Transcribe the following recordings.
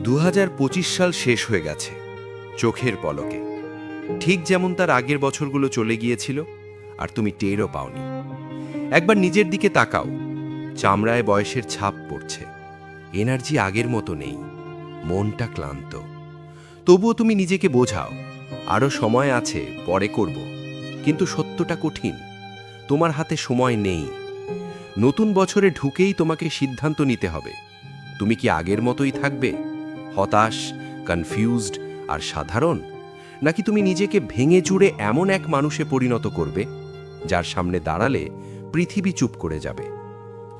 2025 সাল শেষ হয়ে গেছে চোখের পলকে, ঠিক যেমন তার আগের বছরগুলো চলে গিয়েছিল আর তুমি টেরও পাওনি। একবার নিজের দিকে তাকাও, চামড়ায় বয়সের ছাপ পড়ছে, এনার্জি আগের মতো নেই, মনটা ক্লান্ত। তবুও তুমি নিজেকে বোঝাও, আরও সময় আছে, পরে করব। কিন্তু সত্যটা কঠিন, তোমার হাতে সময় নেই। নতুন বছরে ঢুকেই তোমাকে সিদ্ধান্ত নিতে হবে। তুমি কি আগের মতোই থাকবে, হতাশ, কনফিউজড আর সাধারণ, নাকি তুমি নিজেকে ভেঙে চুরে এমন এক মানুষে পরিণত করবে যার সামনে দাঁড়ালে পৃথিবী চুপ করে যাবে?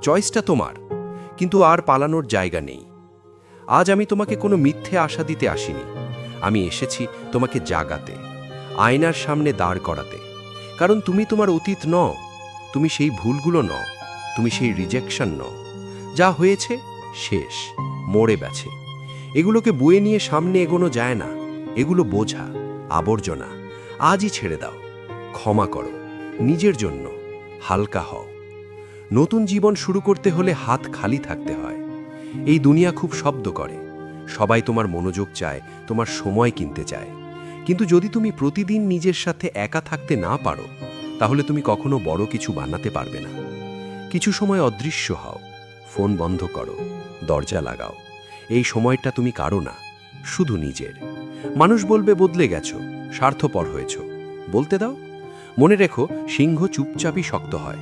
চয়েসটা তোমার, কিন্তু আর পালানোর জায়গা নেই। আজ আমি তোমাকে কোনো মিথ্যে আশা দিতে আসিনি, আমি এসেছি তোমাকে জাগাতে, আয়নার সামনে দাঁড় করাতে। কারণ তুমি তোমার অতীত নও, তুমি সেই ভুলগুলো নও, তুমি সেই রিজেকশন নও। যা হয়েছে শেষ, মরে গেছে। এগুলোকে বয়ে নিয়ে সামনে এগোনো যায় না, এগুলো বোঝা, আবর্জনা। আজই ছেড়ে দাও, ক্ষমা করো নিজের জন্য, হালকা হও। নতুন জীবন শুরু করতে হলে হাত খালি থাকতে হয়। এই দুনিয়া খুব শব্দ করে, সবাই তোমার মনোযোগ চায়, তোমার সময় কিনতে চায়। কিন্তু যদি তুমি প্রতিদিন নিজের সাথে একা থাকতে না পারো, তাহলে তুমি কখনো বড় কিছু বানাতে পারবে না। কিছু সময় অদৃশ্য হও, ফোন বন্ধ করো, দরজা লাগাও। এই সময়টা তুমি কারো না, শুধু নিজের। মানুষ বলবে বদলে গেছো, স্বার্থপর হয়েছ, বলতে দাও। মনে রেখো, সিংহ চুপচাপই শক্ত হয়।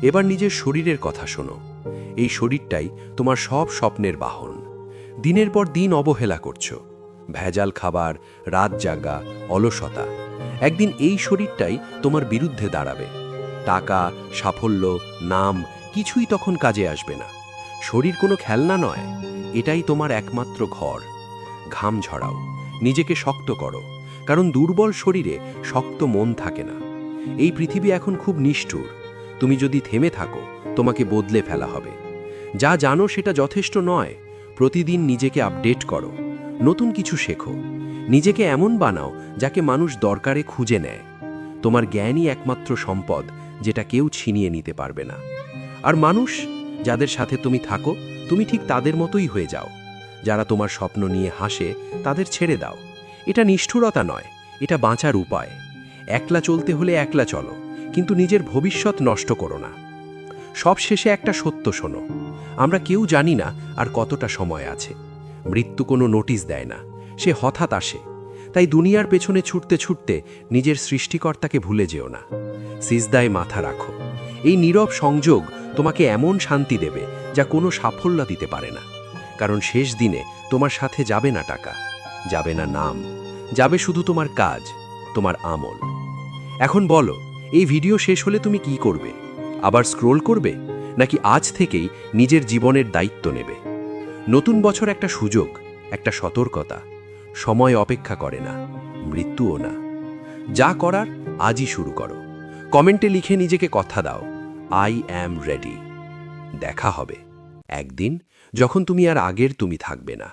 এবার নিজের শরীরের কথা শোনো। এই শরীরটাই তোমার সব স্বপ্নের বাহন। দিনের পর দিন অবহেলা করছো, ভেজাল খাবার, রাত জাগা, অলসতা। একদিন এই শরীরটাই তোমার বিরুদ্ধে দাঁড়াবে। টাকা, সাফল্য, নাম কিছুই তখন কাজে আসবে না। শরীর কোনো খেলনা নয়, এটাই তোমার একমাত্র ঘর। ঘাম ঝরাও, নিজেকে শক্ত করো, কারণ দুর্বল শরীরে শক্ত মন থাকে না। এই পৃথিবী এখন খুব নিষ্ঠুর। তুমি যদি থেমে থাকো, তোমাকে বদলে ফেলা হবে। যা জানো সেটা যথেষ্ট নয়, প্রতিদিন নিজেকে আপডেট করো, নতুন কিছু শেখো। নিজেকে এমন বানাও যাকে মানুষ দরকারে খুঁজে নেয়। তোমার জ্ঞানই একমাত্র সম্পদ, যেটা কেউ ছিনিয়ে নিতে পারবে না। আর মানুষ যাদের সাথে তুমি থাকো, তুমি ঠিক তাদের মতোই হয়ে যাও। যারা তোমার স্বপ্ন নিয়ে হাসে, তাদের ছেড়ে দাও। এটা নিষ্ঠুরতা নয়, এটা বাঁচার উপায়। একলা চলতে হলে একলা চলো, কিন্তু নিজের ভবিষ্যৎ নষ্ট করো না। সব শেষে একটা সত্য শোনো, আমরা কেউ জানি না আর কতটা সময় আছে। মৃত্যু কোনো নোটিশ দেয় না, সে হঠাৎ আসে। তাই দুনিয়ার পেছনে ছুটতে ছুটতে নিজের সৃষ্টিকর্তাকে ভুলে যেও না। সিজদায় মাথা রাখো। এই নীরব সংযোগ তোমাকে এমন শান্তি দেবে যা কোনো সাফল্য দিতে পারে না। কারণ শেষ দিনে তোমার সাথে যাবে না টাকা, যাবে না নাম, যাবে শুধু তোমার কাজ, তোমার আমল। এখন বলো, এই ভিডিও শেষ হলে তুমি কি করবে? আবার স্ক্রোল করবে, নাকি আজ থেকেই নিজের জীবনের দায়িত্ব নেবে? নতুন বছর একটা সুযোগ, একটা সতর্কতা। সময় অপেক্ষা করে না, মৃত্যুও না। যা করার আজই শুরু করো। কমেন্টে লিখে নিজেকে কথা দাও, আই অ্যাম রেডি। দেখা হবে একদিন, যখন তুমি আর আগের তুমি থাকবে না।